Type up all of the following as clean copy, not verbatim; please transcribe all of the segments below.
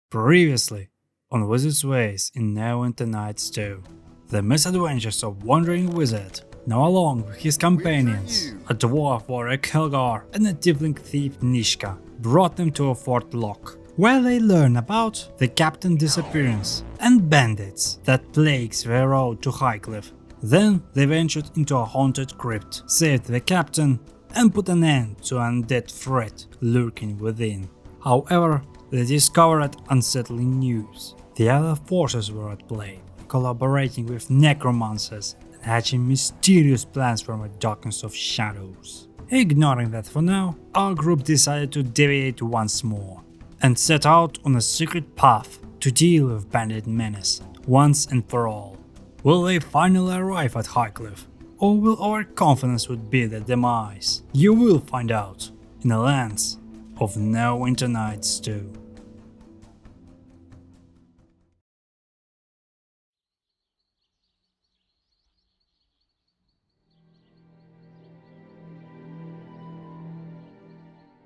Previously, on Wizard's Ways in Neverwinter Nights 2, the misadventures of Wandering Wizard, now along with his companions, a dwarf warrior Kelgar and a tiefling thief Nishka, brought them to a fort lock, where they learn about the captain's disappearance and bandits that plagues their road to Highcliff. Then they ventured into a haunted crypt, saved the captain, and put an end to an undead threat lurking within. However, they discovered unsettling news. The other forces were at play, collaborating with necromancers and hatching mysterious plans from the darkness of shadows. Ignoring that for now, our group decided to deviate once more and set out on a secret path to deal with Bandit menace once and for all. Will they finally arrive at Highcliff, or will our confidence would be their demise? You will find out in the lands of Neverwinter Nights 2.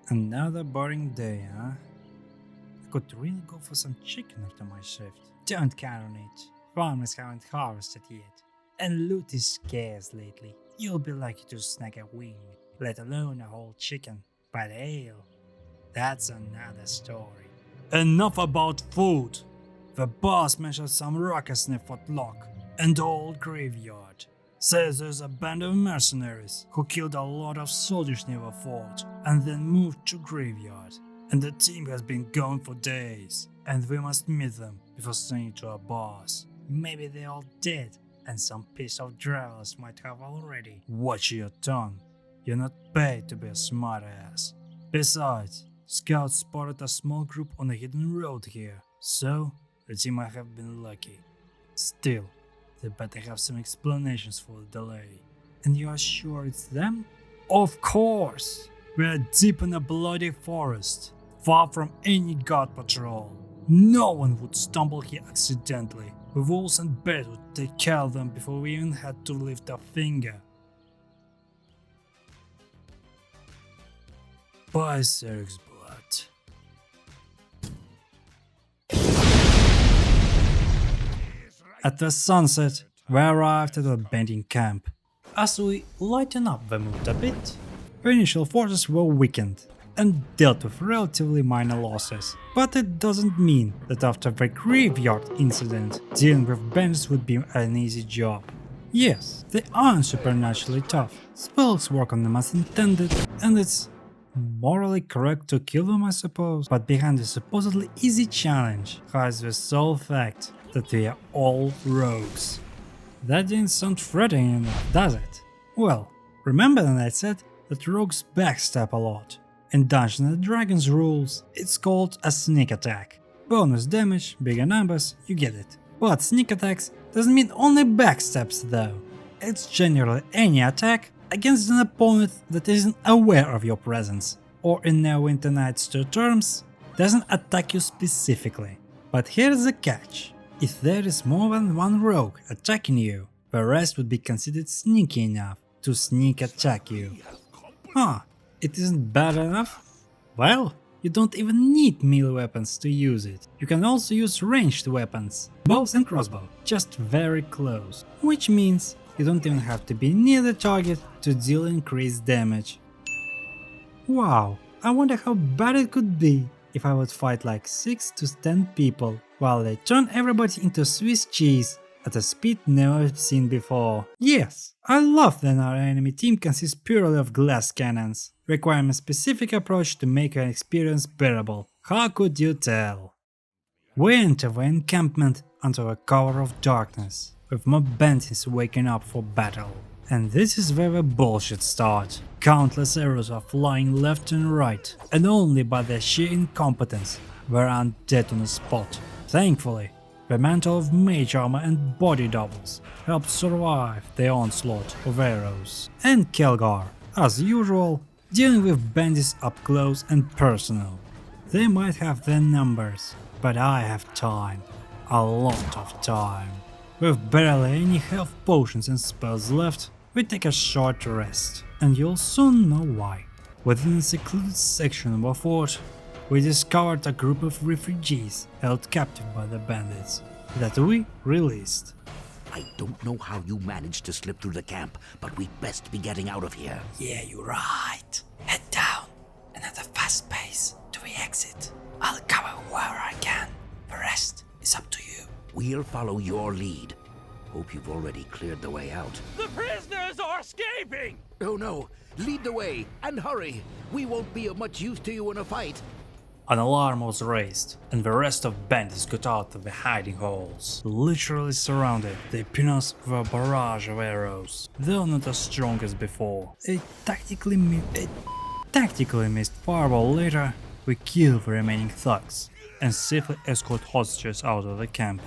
Another boring day, huh? I could really go for some chicken after my shift. Don't count on it. Farmers haven't harvested yet, and loot is scarce lately. You'll be lucky to snag a wing, let alone a whole chicken. But ale, that's another story. Enough about food! The boss mentioned some ruckus in the fort lock and old graveyard. Says there's a band of mercenaries who killed a lot of soldiers near the fort and then moved to graveyard. And the team has been gone for days, and we must meet them before sending it to our boss. Maybe they're all dead, and some piece of travelers might have already. Watch your tongue. You're not paid to be a smartass. Besides, scouts spotted a small group on a hidden road here, so the team might have been lucky. Still, they better have some explanations for the delay. And you are sure it's them? Of course! We're deep in a bloody forest, far from any guard patrol. No one would stumble here accidentally. The wolves and bears would take care of them before we even had to lift a finger. By Serg's blood. At the sunset, we arrived at the Bandit camp. As we lighten up the mood a bit, the initial forces were weakened and dealt with relatively minor losses, but it doesn't mean that after the graveyard incident, dealing with bandits would be an easy job. Yes, they aren't supernaturally tough, spells work on them as intended, and it's morally correct to kill them, I suppose, but behind the supposedly easy challenge hides the sole fact that they are all rogues. That didn't sound threatening enough, does it? Well, remember that I said that rogues backstab a lot. In Dungeons & Dragons rules, it's called a sneak attack. Bonus damage, bigger numbers, you get it. But sneak attacks doesn't mean only backstabs though. It's generally any attack against an opponent that isn't aware of your presence, or in Neverwinter Nights 2 terms, doesn't attack you specifically. But here's the catch. If there is more than one rogue attacking you, the rest would be considered sneaky enough to sneak attack you. Huh, it isn't bad enough? Well, you don't even need melee weapons to use it. You can also use ranged weapons, bows and crossbow, just very close, which means you don't even have to be near the target to deal increased damage. Wow, I wonder how bad it could be if I would fight like 6 to 10 people while they turn everybody into Swiss cheese at a speed never seen before. Yes, I love that our enemy team consists purely of glass cannons, requiring a specific approach to make an experience bearable. How could you tell? We enter the encampment under a cover of darkness, with mob bandits waking up for battle. And this is where the bullshit starts. Countless arrows are flying left and right, and only by their sheer incompetence were undead on the spot. Thankfully, the mantle of mage armor and body doubles helped survive the onslaught of arrows. And Kelgar, as usual, dealing with bandits up close and personal. They might have their numbers, but I have time. A lot of time. With barely any health potions and spells left, we take a short rest, and you'll soon know why. Within a secluded section of a fort, we discovered a group of refugees held captive by the bandits that we released. I don't know how you managed to slip through the camp, but we'd best be getting out of here. Yeah, you're right. Head down, and at a fast pace till we exit. I'll cover wherever I can. The rest is up to you. We'll follow your lead. Hope you've already cleared the way out. The prisoners are escaping! Oh no, lead the way, and hurry! We won't be of much use to you in a fight. An alarm was raised, and the rest of bandits got out of the hiding holes. Literally surrounded, they pin us with a barrage of arrows. Though not as strong as before, a tactically missed fireball later, we kill the remaining thugs and safely escort hostages out of the camp.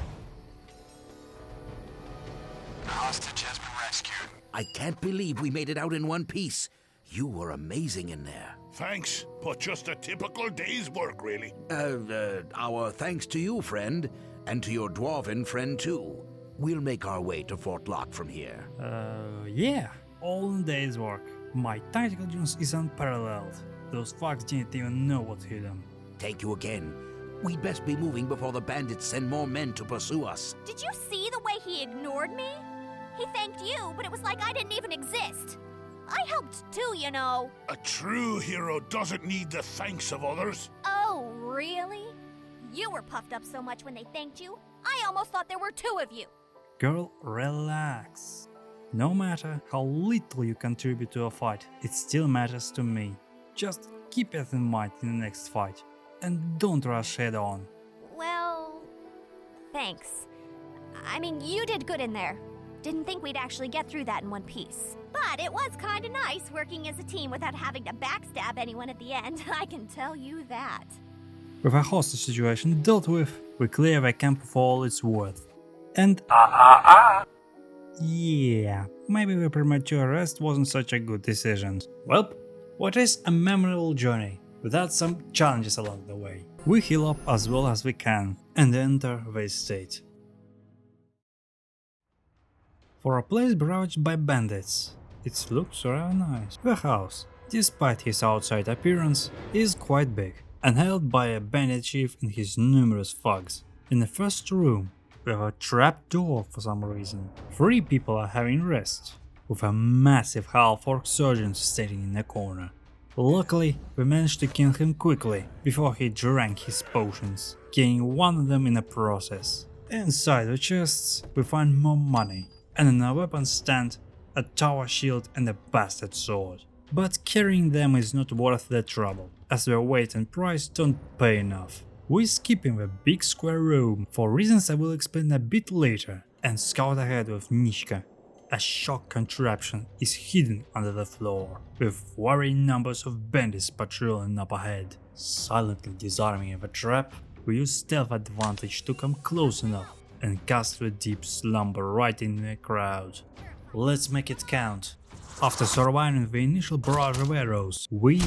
The hostage has been rescued. I can't believe we made it out in one piece. You were amazing in there. Thanks, but just a typical day's work, really. Our thanks to you, friend, and to your dwarven friend too. We'll make our way to Fort Locke from here. Yeah, all in a day's work. My tactical genius is unparalleled. Those fucks didn't even know what hit them. Thank you again. We'd best be moving before the bandits send more men to pursue us. Did you see the way he ignored me? He thanked you, but it was like I didn't even exist. I helped too, you know. A true hero doesn't need the thanks of others. Oh, really? You were puffed up so much when they thanked you, I almost thought there were two of you. Girl, relax. No matter how little you contribute to a fight, it still matters to me. Just keep it in mind in the next fight, and don't rush head on. Well, thanks. I mean, you did good in there. Didn't think we'd actually get through that in one piece. But it was kinda nice working as a team without having to backstab anyone at the end, I can tell you that. With a hostage situation dealt with, we clear the camp of all it's worth. And yeah, maybe the premature rest wasn't such a good decision. Well, what is a memorable journey without some challenges along the way? We heal up as well as we can and enter the estate. For a place ravaged by bandits, it looks rather nice. The house, despite his outside appearance, is quite big and held by a bandit chief and his numerous thugs. In the first room, we have a trap door for some reason. 3 people are having rest, with a massive half-orc surgeon standing in the corner. Luckily, we managed to kill him quickly before he drank his potions, gaining one of them in the process. Inside the chests, we find more money, and in a weapon stand, a tower shield and a bastard sword. But carrying them is not worth the trouble, as their weight and price don't pay enough. We skip in the big square room for reasons I will explain a bit later, and scout ahead with Nishka. A shock contraption is hidden under the floor, with worrying numbers of bandits patrolling up ahead. Silently disarming the trap, we use stealth advantage to come close enough and cast the deep slumber right in the crowd. Let's make it count. After surviving the initial barrage of arrows, we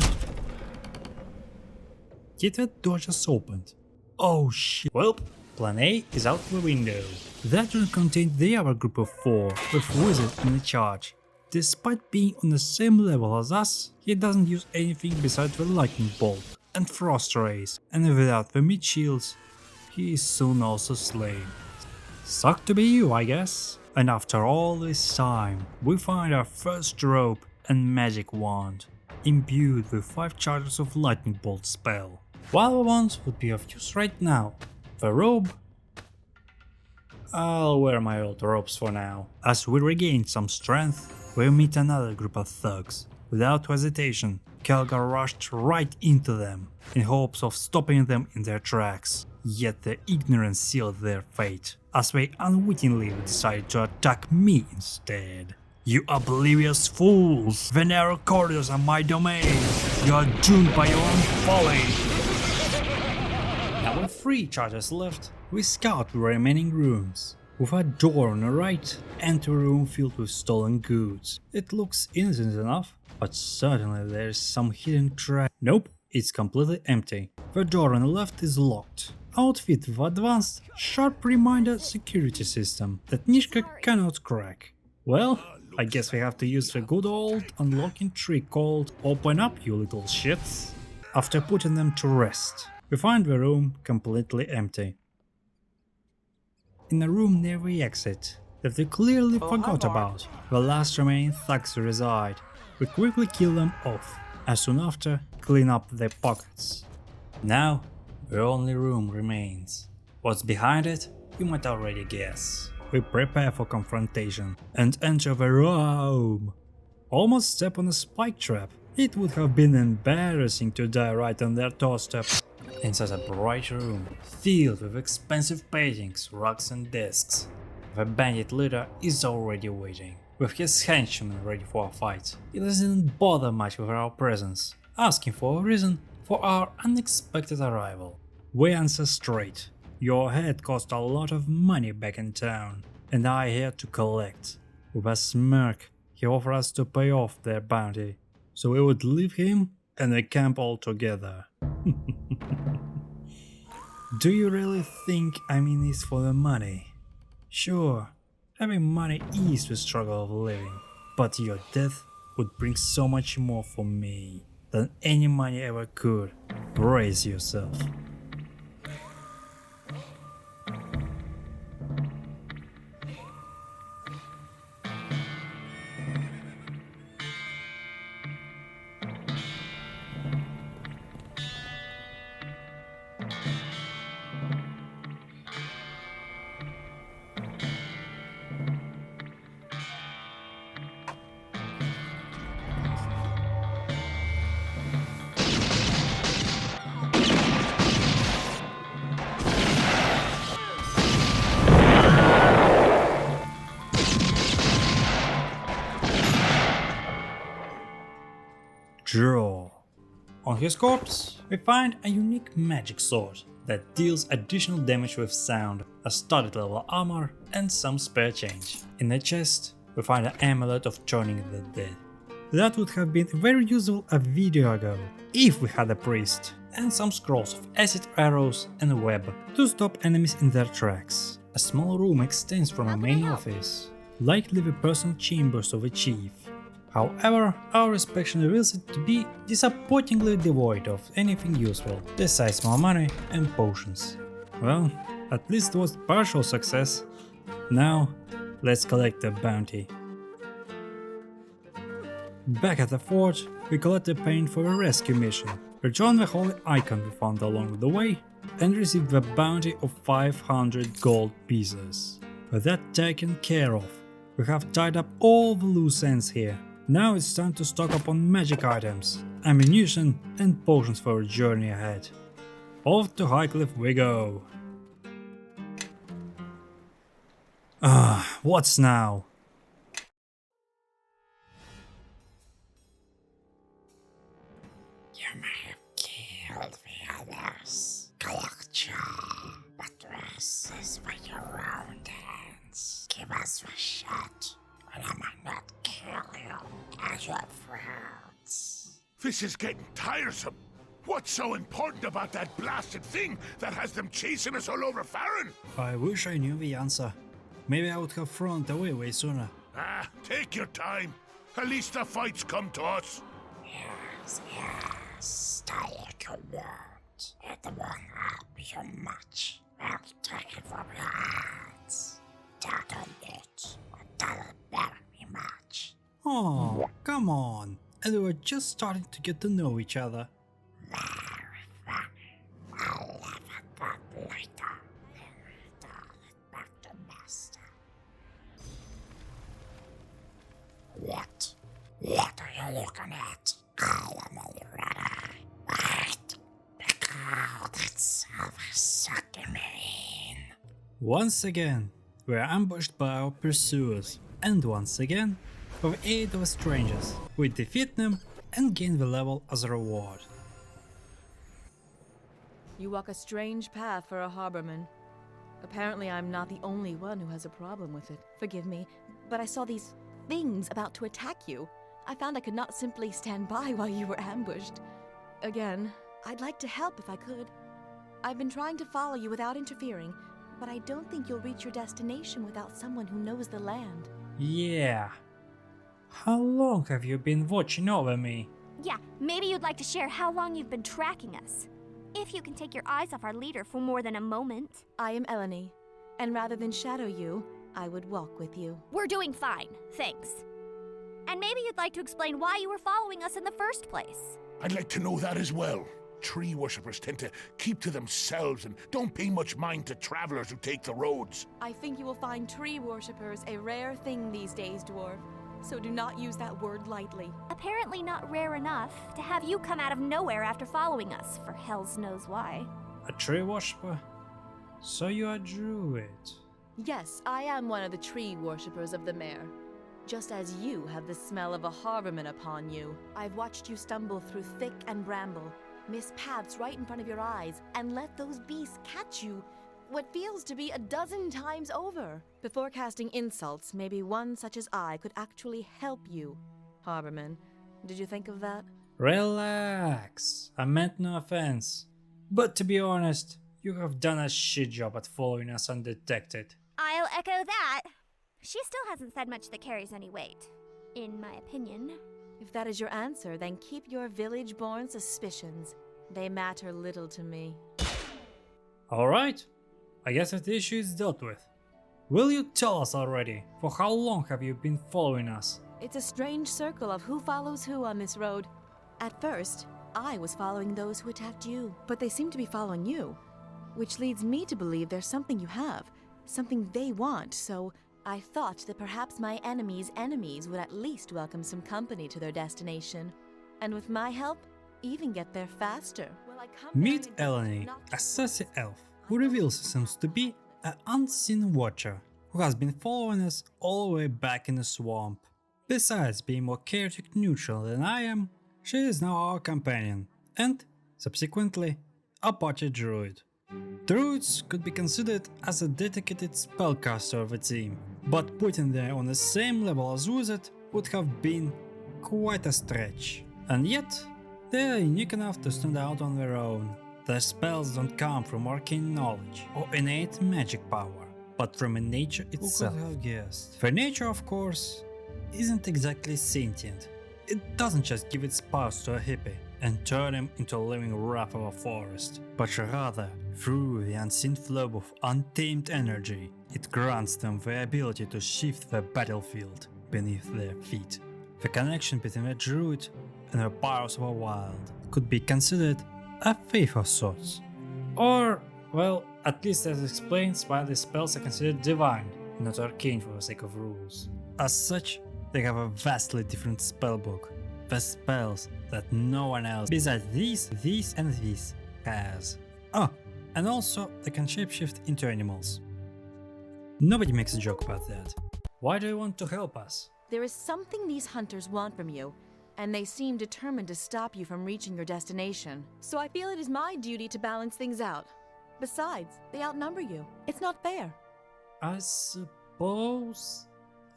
get the door just opened. Oh shit. Well, plan A is out the window. That room contained the other group of 4, with Wizard in charge. Despite being on the same level as us, he doesn't use anything besides the lightning bolt and frost rays, and without the mid shields, he is soon also slain. Sucked to be you, I guess. And after all this time, we find our first rope and magic wand, imbued with 5 charges of lightning bolt spell. While the wands would be of use right now, the robe, I'll wear my old robes for now. As we regain some strength, we meet another group of thugs. Without hesitation, Kelgar rushed right into them, in hopes of stopping them in their tracks. Yet their ignorance sealed their fate, as they unwittingly decided to attack me instead. You oblivious fools! The narrow corridors are my domain! You are doomed by your own folly! Now with 3 charges left, we scout the remaining rooms. With a door on the right, enter a room filled with stolen goods. It looks innocent enough, but certainly there is some hidden trap. Nope, it's completely empty. The door on the left is locked. Outfit with advanced, sharp reminder security system that Nishka cannot crack. Well, I guess we have to use the good old unlocking trick called "Open up, you little shits." After putting them to rest, we find the room completely empty. In a room near the exit that we clearly forgot about, the last remaining thugs reside. We quickly kill them off, and soon after clean up their pockets. Now, the only room remains. What's behind it, you might already guess. We prepare for confrontation and enter the room. Almost step on a spike trap. It would have been embarrassing to die right on their doorstep. Inside a bright room, filled with expensive paintings, rugs and desks, the bandit leader is already waiting, with his henchmen ready for a fight. He doesn't bother much with our presence, asking for a reason for our unexpected arrival. We answer straight. Your head cost a lot of money back in town, and I here to collect. With a smirk, he offered us to pay off their bounty, so we would leave him and the camp altogether. Do you really think I'm in this for the money? Sure, having money is the struggle of living, but your death would bring so much more for me than any money ever could. Brace yourself. Draw. On his corpse, we find a unique magic sword that deals additional damage with sound, a studded level armor, and some spare change. In the chest, we find an amulet of turning the dead. That would have been very useful a video ago, if we had a priest, and some scrolls of acid arrows and a web to stop enemies in their tracks. A small room extends from a main office, likely the personal chambers of a chief. However, our inspection reveals it to be disappointingly devoid of anything useful, besides more money and potions. Well, at least it was partial success. Now, let's collect the bounty. Back at the fort, we collect the paint for a rescue mission, return the holy icon we found along the way, and receive the bounty of 500 gold pieces. With that taken care of, we have tied up all the loose ends here. Now it's time to stock up on magic items, ammunition and potions for our journey ahead. Off to Highcliff we go! What's now? You may have killed the others, Collector, but the rest is by your own hands. Give us a shot, and I might not kill you as your friends. This is getting tiresome. What's so important about that blasted thing that has them chasing us all over Farron? I wish I knew the answer. Maybe I would have thrown it away way sooner. Take your time. At least the fight's come to us. Yes, stay like you want. It won't help you much. I'll take it from your hands. That'll it, or that'll better me much. Oh, come on. And we were just starting to get to know each other. Very funny. I'll laugh at that later. Then return it back to Master. What? What are you looking at? I am already. Wait. The crowd itself is sucking me in. Once again, we are ambushed by our pursuers. And once again, with the aid of strangers, we defeat them and gain the level as a reward. You walk a strange path for a harborman. Apparently I'm not the only one who has a problem with it. Forgive me, but I saw these things about to attack you. I found I could not simply stand by while you were ambushed. Again, I'd like to help if I could. I've been trying to follow you without interfering, but I don't think you'll reach your destination without someone who knows the land. Yeah. How long have you been watching over me? Yeah, maybe you'd like to share how long you've been tracking us. If you can take your eyes off our leader for more than a moment. I am Elanee, and rather than shadow you, I would walk with you. We're doing fine, thanks. And maybe you'd like to explain why you were following us in the first place. I'd like to know that as well. Tree worshippers tend to keep to themselves and don't pay much mind to travelers who take the roads. I think you will find tree worshippers a rare thing these days, dwarf. So do not use that word lightly. Apparently not rare enough to have you come out of nowhere after following us, for hells knows why. A tree worshipper? So you're a druid. Yes, I am one of the tree worshippers of the mare. Just as you have the smell of a harborman upon you. I've watched you stumble through thick and bramble, miss paths right in front of your eyes, and let those beasts catch you what feels to be a dozen times over. Before casting insults, maybe one such as I could actually help you, Harborman. Did you think of that? Relax. I meant no offense. But to be honest, you have done a shit job at following us undetected. I'll echo that. She still hasn't said much that carries any weight, in my opinion. If that is your answer, then keep your village-born suspicions. They matter little to me. Alright, I guess that the issue is dealt with. Will you tell us already, for how long have you been following us? It's a strange circle of who follows who on this road. At first, I was following those who attacked you, but they seem to be following you. Which leads me to believe there's something you have, something they want, so I thought that perhaps my enemy's enemies would at least welcome some company to their destination. And with my help, even get there faster. Meet Elanee, a sassy elf, who reveals herself to be an unseen watcher, who has been following us all the way back in the swamp. Besides being more chaotic neutral than I am, she is now our companion, and, subsequently, a party druid. Druids could be considered as a dedicated spellcaster of a team, but putting them on the same level as wizard would have been quite a stretch. And yet, they are unique enough to stand out on their own. Their spells don't come from arcane knowledge or innate magic power, but from a nature itself. Who could have guessed? Their nature, of course, isn't exactly sentient. It doesn't just give its powers to a hippie and turn him into a living rough of a forest, but rather, through the unseen flow of untamed energy, it grants them the ability to shift the battlefield beneath their feet. The connection between a druid and the powers of a wild could be considered a faith of sorts. Or, well, at least that explains why the spells are considered divine, not arcane for the sake of rules. As such, they have a vastly different spellbook, the spells that no one else besides these and these has. Oh, and also they can shapeshift into animals. Nobody makes a joke about that. Why do you want to help us? There is something these hunters want from you, and they seem determined to stop you from reaching your destination. So I feel it is my duty to balance things out. Besides, they outnumber you. It's not fair. I suppose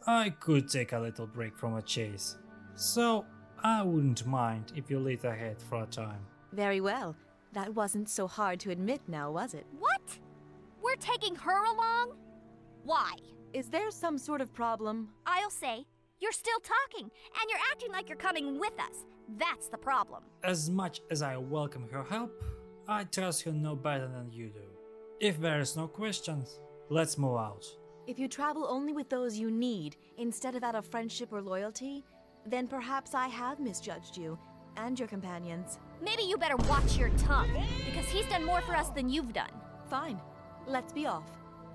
I could take a little break from a chase, so I wouldn't mind if you lead ahead for a time. Very well. That wasn't so hard to admit now, was it? What? We're taking her along? Why? Is there some sort of problem? I'll say, you're still talking, and you're acting like you're coming with us. That's the problem. As much as I welcome her help, I trust her no better than you do. If there is no questions, let's move out. If you travel only with those you need, instead of out of friendship or loyalty, then perhaps I have misjudged you, and your companions. Maybe you better watch your tongue, because he's done more for us than you've done. Fine, let's be off.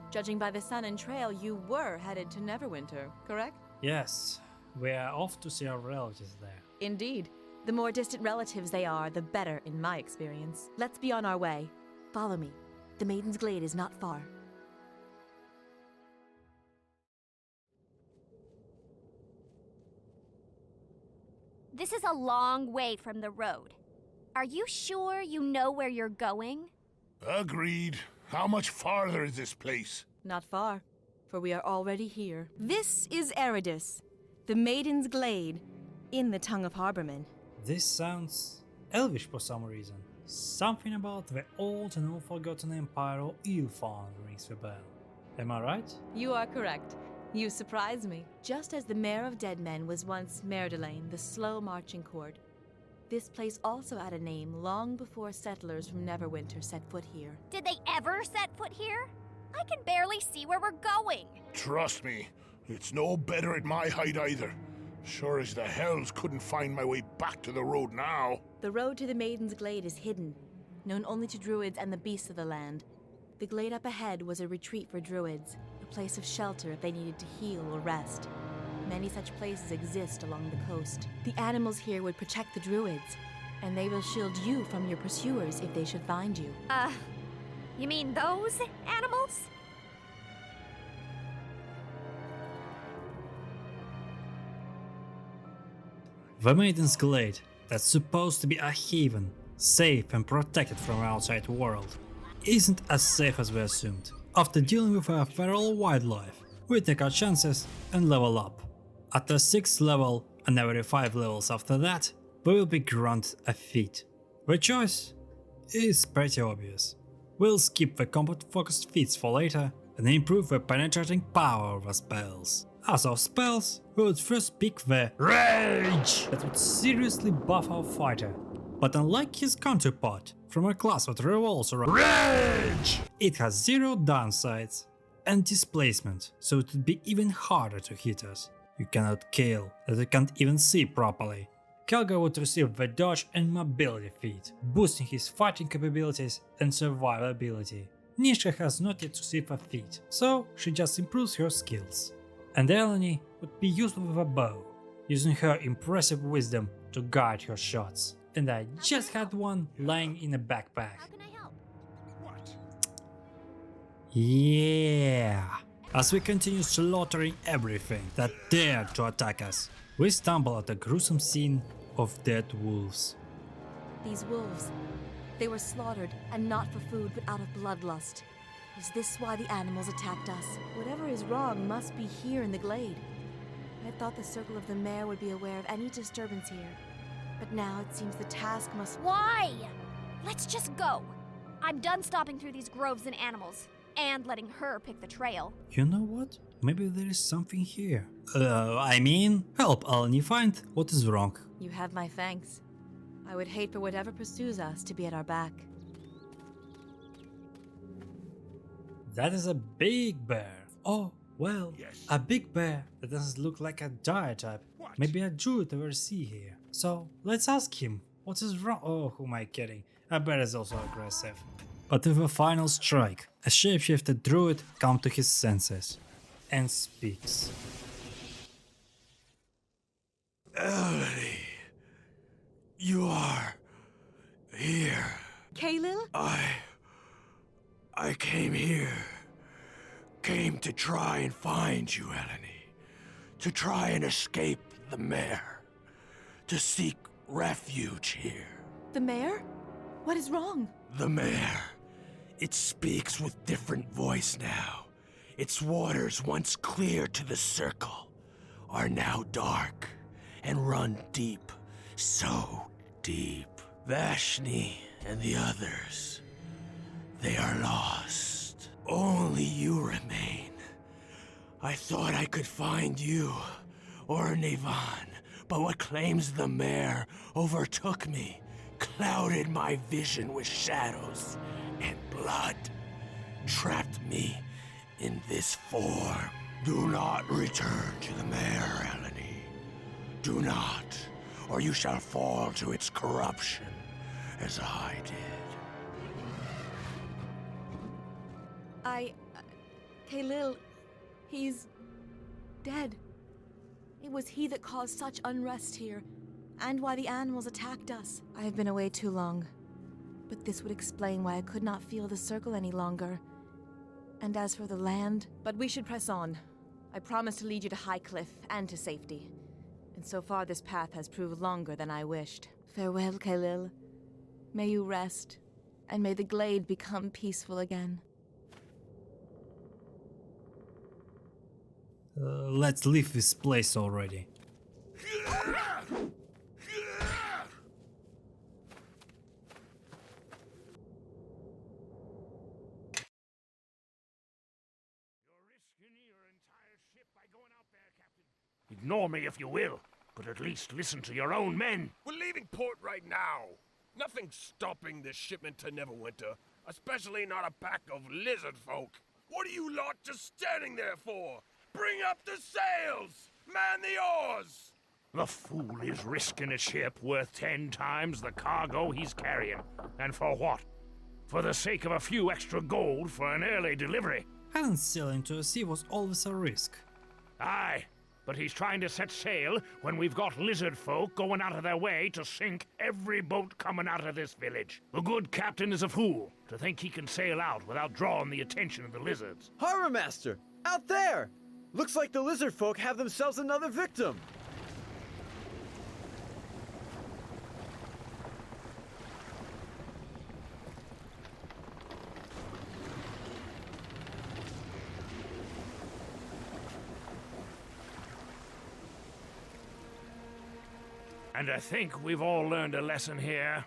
Judging by the sun and trail, you were headed to Neverwinter, correct? Yes, we are off to see our relatives there. Indeed. The more distant relatives they are, the better in my experience. Let's be on our way. Follow me. The Maiden's Glade is not far. This is a long way from the road. Are you sure you know where you're going? Agreed. How much farther is this place? Not far, for we are already here. This is Eridus, the Maiden's Glade, in the tongue of Harborman. This sounds elvish for some reason. Something about the old and all-forgotten empire of Ilfan rings the bell. Am I right? You are correct. You surprise me. Just as the Mayor of Dead Men was once Mayor Delane, the slow-marching court. This place also had a name long before settlers from Neverwinter set foot here. Did they ever set foot here? I can barely see where we're going. Trust me, it's no better at my height either. Sure as the hells couldn't find my way back to the road now. The road to the Maiden's Glade is hidden, known only to druids and the beasts of the land. The glade up ahead was a retreat for druids, a place of shelter if they needed to heal or rest. Many such places exist along the coast. The animals here would protect the druids, and they will shield you from your pursuers if they should find you. You mean those animals? The Maiden's Glade, that's supposed to be a haven, safe and protected from the outside world, isn't as safe as we assumed. After dealing with a feral wildlife, we take our chances and level up. At the 6th level and every 5 levels after that, we will be granted a feat. The choice is pretty obvious. We'll skip the combat focused feats for later and improve the penetrating power of the spells. As of spells, we would first pick the Rage that would seriously buff our fighter. But unlike his counterpart from a class that revolves around Rage, it has 0 downsides and displacement, so it would be even harder to hit us. You cannot kill, as you can't even see properly. Kelga would receive the Dodge and Mobility feat, boosting his fighting capabilities and survivability. Nisha has not yet received a feat, so she just improves her skills. And Elanee would be useful with a bow, using her impressive wisdom to guide her shots. And I just had one lying in a backpack. How can I help? Yeah. As we continue slaughtering everything that dared to attack us, we stumble at a gruesome scene of dead wolves. These wolves, they were slaughtered, and not for food but out of bloodlust. Is this why the animals attacked us? Whatever is wrong must be here in the glade. I thought the Circle of the Mare would be aware of any disturbance here. But now it seems the task must— Why? Let's just go. I'm done stomping through these groves and animals, and letting her pick the trail. You know what? Maybe there is something here. Help Elanee find what is wrong. You have my thanks. I would hate for whatever pursues us to be at our back. That is a big bear. Oh, well, Yes. a big bear that doesn't look like a diatype. What? Maybe a druid ever see here. So let's ask him, what is wrong? Oh, who am I kidding? A bear is also aggressive. But with a final strike, a shapeshifted druid comes to his senses and speaks. Elanee, you are here. Kaelil? I came here. Came to try and find you, Elanee. To try and escape the mare. To seek refuge here. The mare? What is wrong? The mare. It speaks with different voice now. Its waters, once clear to the circle, are now dark and run deep, so deep. Vashni and the others, they are lost. Only you remain. I thought I could find you, or Nevan, but what claims the mare overtook me, clouded my vision with shadows and blood, trapped me in this form. Do not return to the mare, Elanee. Do not, or you shall fall to its corruption, as I did. Kaelil, he's dead. It was he that caused such unrest here, and why the animals attacked us. I have been away too long, but this would explain why I could not feel the circle any longer. And as for the land— But we should press on. I promise to lead you to Highcliff and to safety. And so far this path has proved longer than I wished. Farewell, Kaelil. May you rest, and may the glade become peaceful again. Let's leave this place already. Ignore me if you will. but at least listen to your own men. We're leaving port right now. Nothing's stopping this shipment to Neverwinter, especially not a pack of lizard folk. What are you lot just standing there for? Bring up the sails! Man the oars! The fool is risking a ship worth 10 times the cargo he's carrying. And for what? For the sake of a few extra gold for an early delivery. And sailing to a sea was always a risk. Aye, but he's trying to set sail when we've got lizard folk going out of their way to sink every boat coming out of this village. The good captain is a fool to think he can sail out without drawing the attention of the lizards. Harbor Master! Out there! Looks like the lizard folk have themselves another victim! And I think we've all learned a lesson here.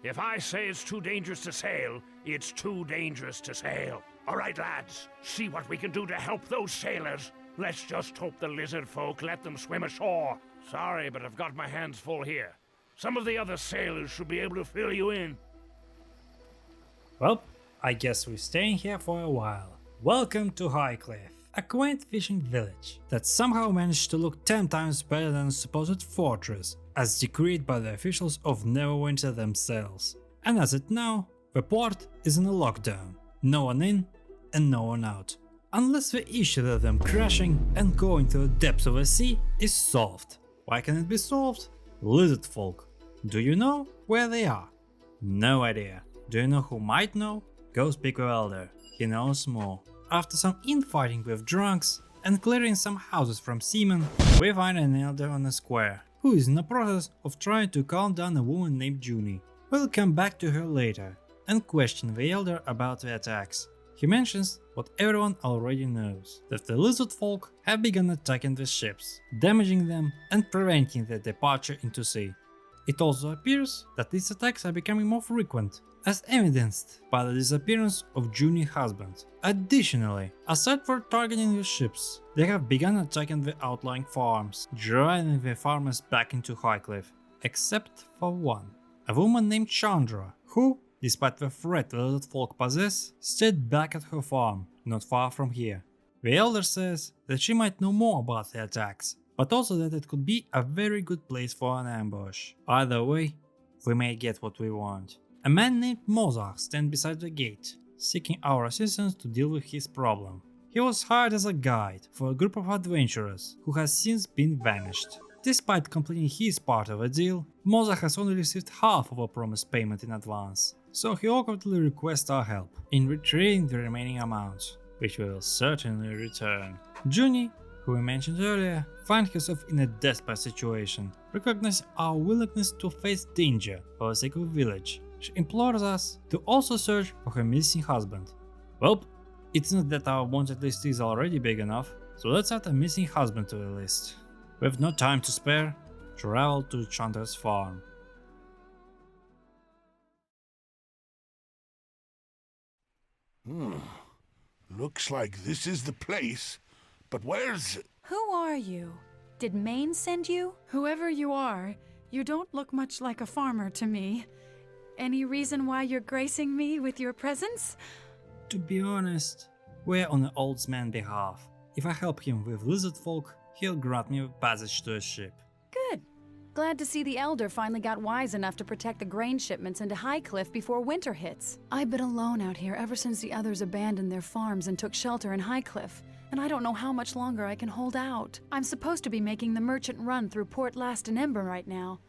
If I say it's too dangerous to sail, it's too dangerous to sail. All right, lads, see what we can do to help those sailors. Let's just hope the lizard folk let them swim ashore. Sorry, but I've got my hands full here. Some of the other sailors should be able to fill you in. Well, I guess we're staying here for a while. Welcome to Highcliff, a quaint fishing village that somehow managed to look 10 times better than a supposed fortress, as decreed by the officials of Neverwinter themselves. And as it now, the port is in a lockdown. No one in and no one out. Unless the issue of them crashing and going to the depths of the sea is solved. Why can it be solved? Lizard folk. Do you know where they are? No idea. Do you know who might know? Go speak with Elder. He knows more. After some infighting with drunks and clearing some houses from seamen, we find an elder on the square, who is in the process of trying to calm down a woman named Junie. We'll come back to her later and question the elder about the attacks. He mentions what everyone already knows, that the lizard folk have begun attacking the ships, damaging them and preventing their departure into sea. It also appears that these attacks are becoming more frequent, as evidenced by the disappearance of Junie's husband. Additionally, aside from targeting the ships, they have begun attacking the outlying farms, driving the farmers back into Highcliff, except for one, a woman named Chandra, who, despite the threat the lizard folk possess, stayed back at her farm, not far from here. The elder says that she might know more about the attacks, but also that it could be a very good place for an ambush. Either way, we may get what we want. A man named Mozart stands beside the gate, seeking our assistance to deal with his problem. He was hired as a guide for a group of adventurers who has since been vanished. Despite completing his part of the deal, Mozart has only received half of a promised payment in advance, so he awkwardly requests our help in retrieving the remaining amount, which we will certainly return. Junie, who we mentioned earlier, finds herself in a desperate situation, recognizing our willingness to face danger for the sake of the village. She implores us to also search for her missing husband. Well, it's not that our wanted list is already big enough, so let's add a missing husband to the list. With no time to spare, travel to Chandra's farm. Looks like this is the place, but where's... Who are you? Did Maine send you? Whoever you are, you don't look much like a farmer to me. Any reason why you're gracing me with your presence? To be honest, we're on the old man's behalf. If I help him with lizard folk, he'll grant me a passage to a ship. Good. Glad to see the Elder finally got wise enough to protect the grain shipments into Highcliff before winter hits. I've been alone out here ever since the others abandoned their farms and took shelter in Highcliff, and I don't know how much longer I can hold out. I'm supposed to be making the merchant run through Port Last and Ember right now,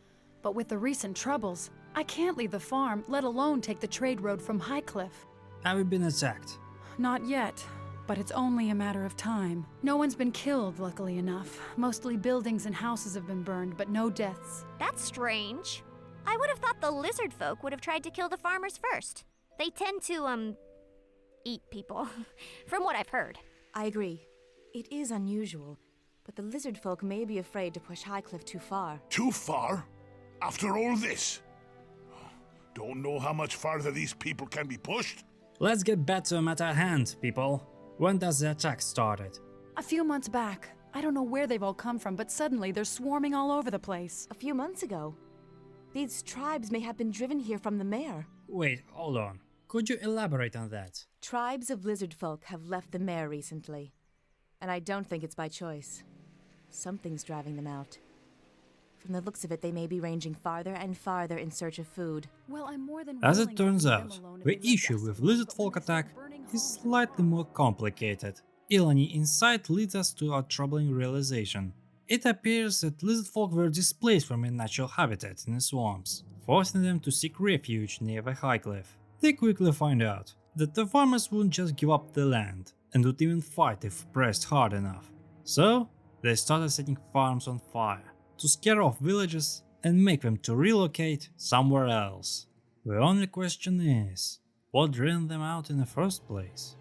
but with the recent troubles, I can't leave the farm, let alone take the trade road from Highcliff. Have you been attacked? Not yet, but it's only a matter of time. No one's been killed, luckily enough. Mostly buildings and houses have been burned, but no deaths. That's strange. I would have thought the lizard folk would have tried to kill the farmers first. They tend to, eat people, from what I've heard. I agree. It is unusual, but the lizard folk may be afraid to push Highcliff too far. Too far? After all this? Don't know how much farther these people can be pushed. Let's get back to the matter at hand, people. When does the attack started? A few months back. I don't know where they've all come from, but suddenly they're swarming all over the place. A few months ago, these tribes may have been driven here from the mayor. Wait, hold on. Could you elaborate on that? Tribes of lizard folk have left the mayor recently, and I don't think it's by choice. Something's driving them out. From the looks of it, they may be ranging farther and farther in search of food. Well, I'm more than As willing it to turns leave them out, alone if the they let issue us with alone, lizard but folk when they start attack burning is holes- slightly more complicated. Elanee insight leads us to a troubling realization. It appears that lizard folk were displaced from their natural habitat in the swamps, forcing them to seek refuge near the Highcliff. They quickly find out that the farmers wouldn't just give up the land, and would even fight if pressed hard enough. So, they started setting farms on fire, to scare off villagers and make them to relocate somewhere else. The only question is, what ran them out in the first place?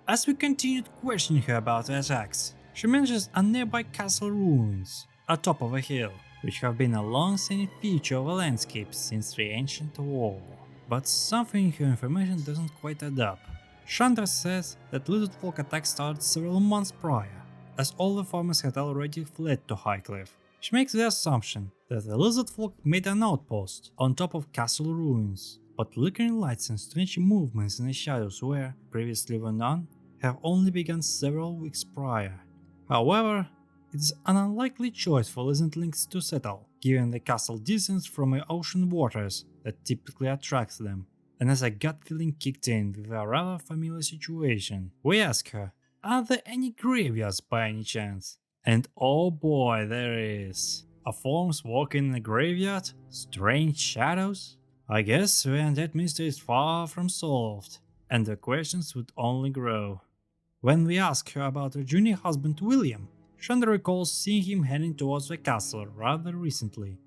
As we continued questioning her about the attacks, she mentions a nearby castle ruins, atop of a hill, which have been a long-standing feature of the landscape since the ancient war. But something in her information doesn't quite add up. Chandra says that lizard folk attack started several months prior, as all the farmers had already fled to Highcliff. She makes the assumption that the lizard folk made an outpost on top of castle ruins, but flickering lights and strange movements in the shadows where previously were none have only begun several weeks prior. However, it is an unlikely choice for lizardlings to settle, given the castle distance from the ocean waters that typically attracts them. And as a gut feeling kicked in with a rather familiar situation, we ask her, are there any graveyards by any chance? And oh boy, there is. A forms walking in a graveyard? Strange shadows? I guess the undead mystery is far from solved, and the questions would only grow. When we ask her about her junior husband William, Chandra recalls seeing him heading towards the castle rather recently.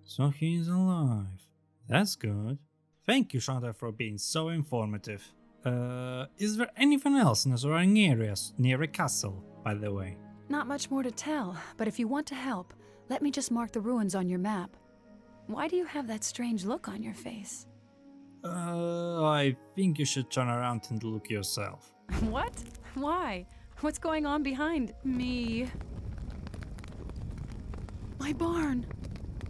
So he is alive. That's good. Thank you, Chandra, for being so informative. Is there anything else in the surrounding areas near the castle, by the way? Not much more to tell, but if you want to help, let me just mark the ruins on your map. Why do you have that strange look on your face? I think you should turn around and look yourself. What? Why? What's going on behind me? My barn!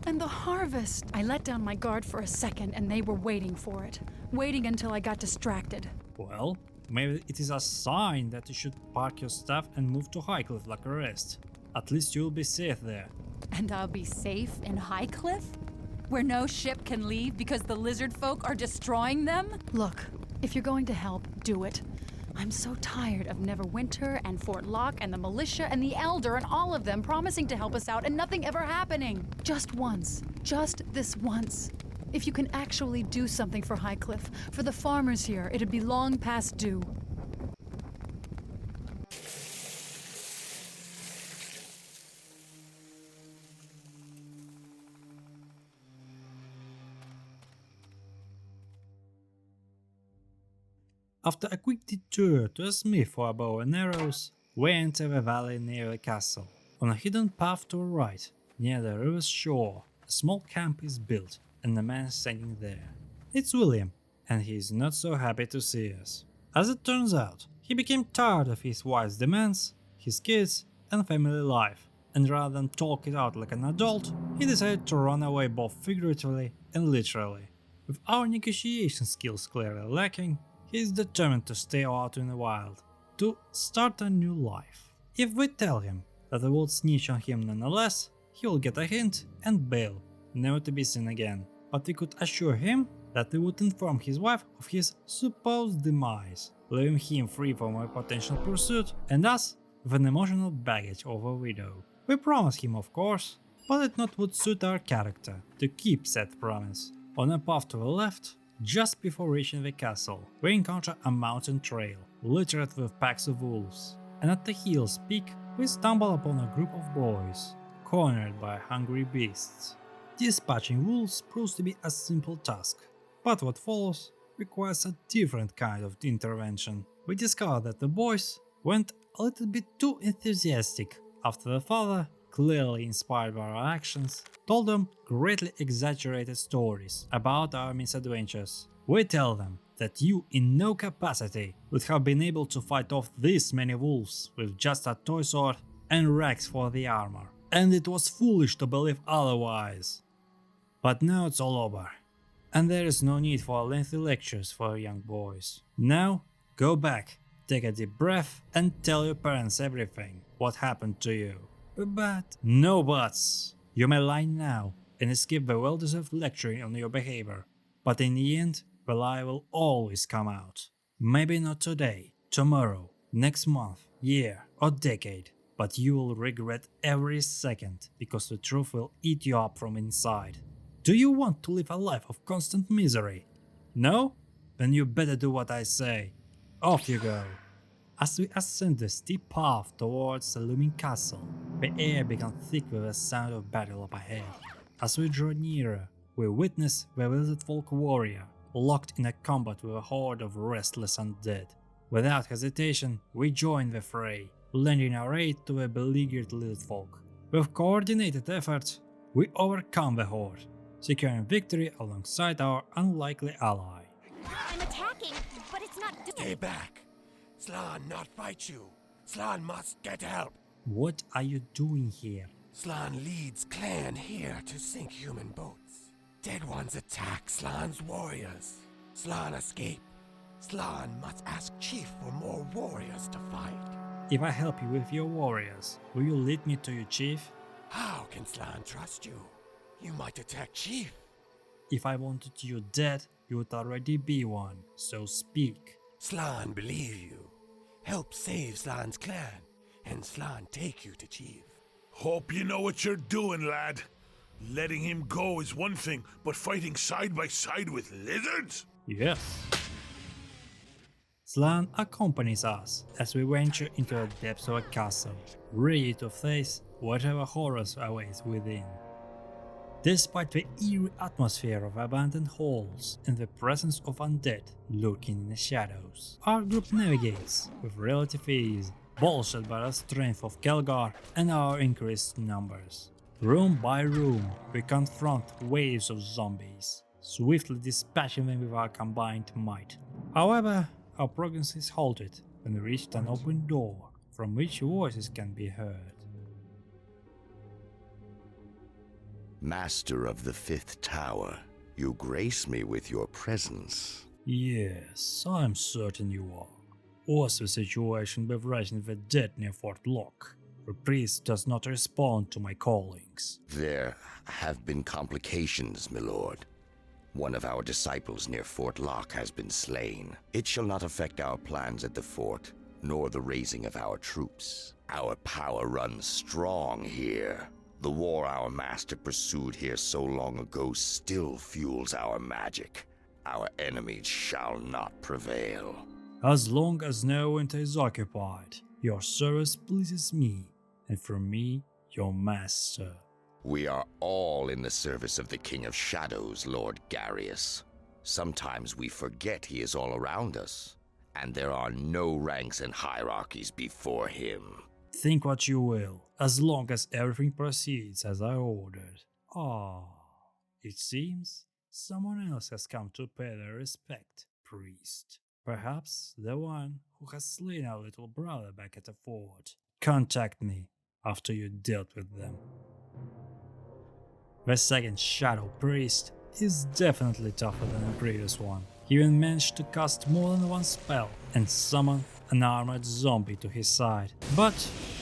And the harvest! I let down my guard for a second and they were waiting for it. Waiting until I got distracted. Well, maybe it is a sign that you should park your stuff and move to Highcliff like the rest. At least you'll be safe there. And I'll be safe in Highcliff? Where no ship can leave because the lizard folk are destroying them? Look, if you're going to help, do it. I'm so tired of Neverwinter and Fort Locke and the militia and the Elder and all of them promising to help us out and nothing ever happening. Just once. Just this once. If you can actually do something for Highcliff, for the farmers here, it'd be long past due. After a quick detour to a smith for a bow and arrows, we enter the valley near the castle. On a hidden path to the right, near the river's shore, a small camp is built and a man is standing there. It's William, and he is not so happy to see us. As it turns out, he became tired of his wife's demands, his kids, and family life, and rather than talk it out like an adult, he decided to run away both figuratively and literally. With our negotiation skills clearly lacking, he is determined to stay out in the wild, to start a new life. If we tell him that we will snitch on him nonetheless, he will get a hint and bail, never to be seen again. But we could assure him that we would inform his wife of his supposed demise, leaving him free from a potential pursuit and us with an emotional baggage of a widow. We promise him, of course, but it not would suit our character to keep said promise. On a path to the left, just before reaching the castle, we encounter a mountain trail littered with packs of wolves, and at the hill's peak we stumble upon a group of boys, cornered by hungry beasts. Dispatching wolves proves to be a simple task, but what follows requires a different kind of intervention. We discover that the boys went a little bit too enthusiastic after the father, clearly inspired by our actions, told them greatly exaggerated stories about our misadventures. We tell them that you in no capacity would have been able to fight off this many wolves with just a toy sword and rags for the armor, and it was foolish to believe otherwise. But now it's all over, and there is no need for lengthy lectures for young boys. Now, go back, take a deep breath, and tell your parents everything, what happened to you. But no buts! You may lie now and escape the well-deserved lecturing on your behavior, but in the end, the lie will always come out. Maybe not today, tomorrow, next month, year, or decade, but you will regret every second because the truth will eat you up from inside. Do you want to live a life of constant misery? No? Then you better do what I say. Off you go. As we ascend the steep path towards the looming castle, the air began thick with the sound of battle up ahead. As we draw nearer, we witness the lizard folk warrior locked in a combat with a horde of restless undead. Without hesitation, we join the fray, lending our aid to the beleaguered lizard folk. With coordinated effort, we overcome the horde, securing victory alongside our unlikely ally. I'm attacking, but it's not doing. Stay back. Slan not fight you. Slan must get help. What are you doing here? Slan leads clan here to sink human boats. Dead ones attack Slan's warriors. Slan escape. Slan must ask Chief for more warriors to fight. If I help you with your warriors, will you lead me to your chief? How can Slan trust you? You might attack Chief. If I wanted you dead, you would already be one, so speak. Slan believe you. Help save Slan's clan, and Slan take you to Chief. Hope you know what you're doing, lad. Letting him go is one thing, but fighting side by side with lizards? Yes. Slan accompanies us as we venture into the depths of a castle, ready to face whatever horrors awaits within. Despite the eerie atmosphere of abandoned halls and the presence of undead lurking in the shadows, our group navigates with relative ease, bolstered by the strength of Kelgar and our increased numbers. Room by room, we confront waves of zombies, swiftly dispatching them with our combined might. However, our progress is halted when we reached an open door from which voices can be heard. Master of the Fifth Tower, you grace me with your presence. Yes, I'm certain you are. What's the situation with raising the dead near Fort Lock? The priest does not respond to my callings. There have been complications, my lord. One of our disciples near Fort Lock has been slain. It shall not affect our plans at the fort, nor the raising of our troops. Our power runs strong here. The war our master pursued here so long ago still fuels our magic. Our enemies shall not prevail. As long as Neverwinter is occupied, your service pleases me, and from me, your master. We are all in the service of the King of Shadows, Lord Garius. Sometimes we forget he is all around us, and there are no ranks and hierarchies before him. Think what you will, as long as everything proceeds as I ordered. It seems someone else has come to pay their respect, priest. Perhaps the one who has slain our little brother back at the fort. Contact me after you dealt with them. The second Shadow Priest is definitely tougher than the previous one. He even managed to cast more than one spell and summon an armored zombie to his side, but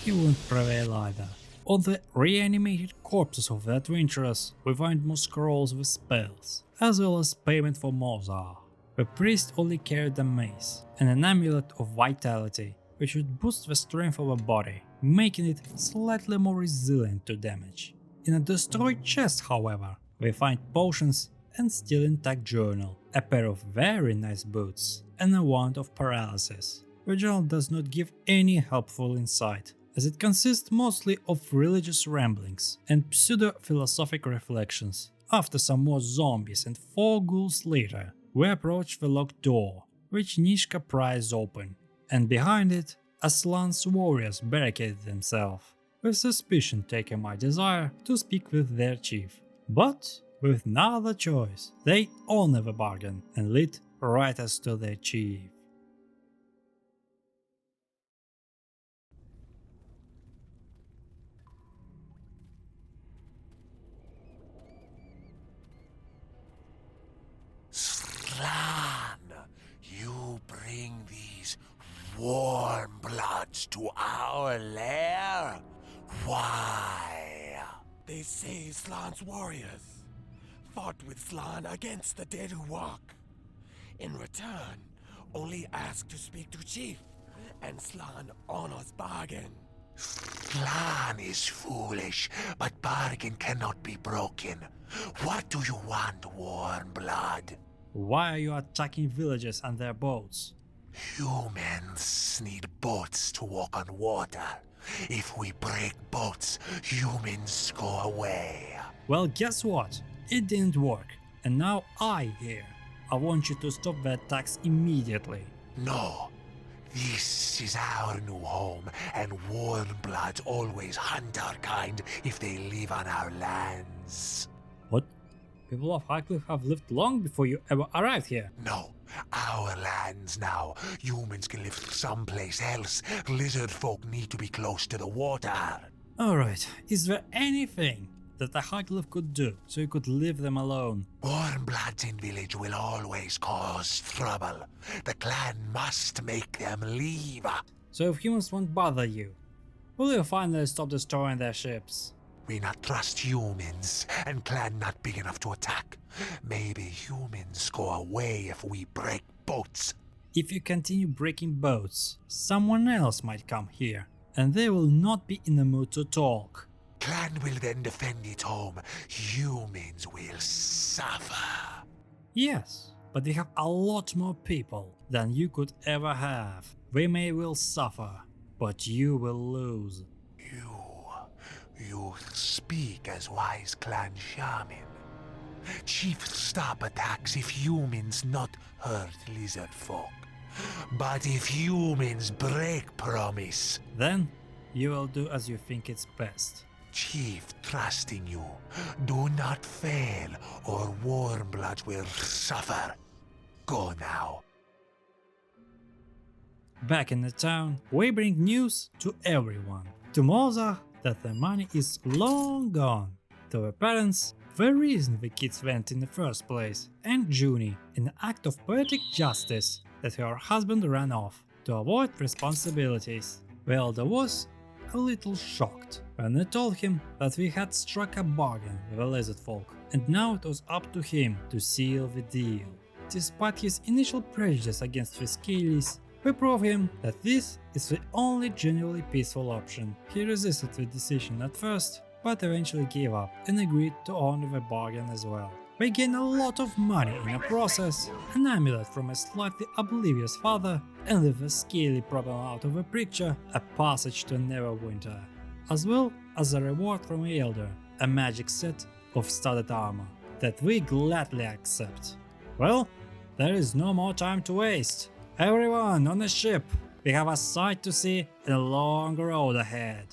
he wouldn't prevail either. On the reanimated corpses of the adventurers, we find more scrolls with spells, as well as payment for Mozar. The priest only carried a mace and an amulet of vitality, which would boost the strength of the body, making it slightly more resilient to damage. In a destroyed chest, however, we find potions and still intact journal, a pair of very nice boots, and a wand of paralysis. The journal does not give any helpful insight, as it consists mostly of religious ramblings and pseudo-philosophic reflections. After some more zombies and 4 ghouls later, we approach the locked door, which Nishka pries open, and behind it, Aslan's warriors barricaded themselves, with suspicion taking my desire to speak with their chief. But with no other choice, they honor the bargain and lead right us to their chief. bloods to our lair? Why? They say Slan's warriors fought with Slan against the dead who walk. In return, only ask to speak to Chief, and Slan honors bargain. Slan is foolish, but bargain cannot be broken. What do you want, Warmblood? Why are you attacking villagers and their boats? Humans need boats to walk on water. If we break boats, humans go away. Well, guess what? It didn't work, and now I'm here. I want you to stop the attacks immediately. No. This is our new home, and Warmbloods always hunt our kind if they live on our lands. What? People of Highcliff have lived long before you ever arrived here. No, our lands now. Humans can live someplace else. Lizard folk need to be close to the water. Alright, is there anything that the Highcliff could do so you could leave them alone? Warmbloods in village will always cause trouble. The clan must make them leave. So if humans won't bother you, will you finally stop destroying their ships? We not trust humans, and clan not big enough to attack. Maybe humans go away if we break boats. If you continue breaking boats, someone else might come here, and they will not be in the mood to talk. Clan will then defend its home. Humans will suffer. Yes, but they have a lot more people than you could ever have. We may will suffer, but you will lose. You speak as wise clan shaman. Chief stop attacks if humans not hurt lizard folk. But if humans break promise, then you will do as you think it's best. Chief trusting you. Do not fail, or Warmbloods will suffer. Go now. Back in the town, we bring news to everyone. To Moza that the money is long gone. To her parents, the reason the kids went in the first place, and Junie, in an act of poetic justice, that her husband ran off to avoid responsibilities. The elder was a little shocked when they told him that we had struck a bargain with the lizard folk, and now it was up to him to seal the deal. Despite his initial prejudice against the Scalies, we prove him that this is the only genuinely peaceful option. He resisted the decision at first, but eventually gave up and agreed to honor the bargain as well. We gain a lot of money in the process, an amulet from a slightly oblivious father, and with the Scaly problem out of the picture, a passage to Neverwinter, as well as a reward from the Elder, a magic set of studded armor, that we gladly accept. Well, there is no more time to waste. Everyone on the ship, we have a sight to see and a long road ahead.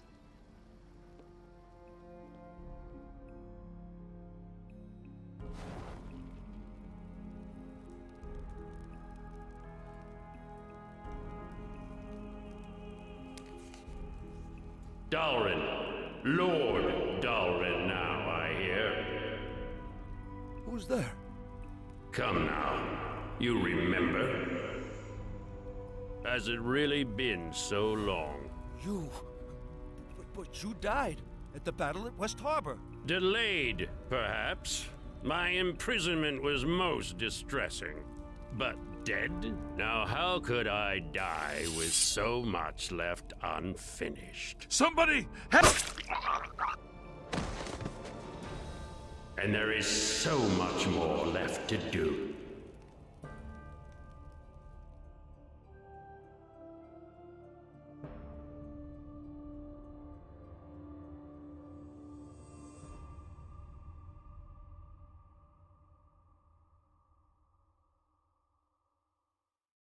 Dalrin. Lord Dalrin now, I hear. Who's there? Come now. You remember? Has it really been so long? But you died at the battle at West Harbor. Delayed, perhaps. My imprisonment was most distressing. But dead? Now how could I die with so much left unfinished? Somebody help! And there is so much more left to do.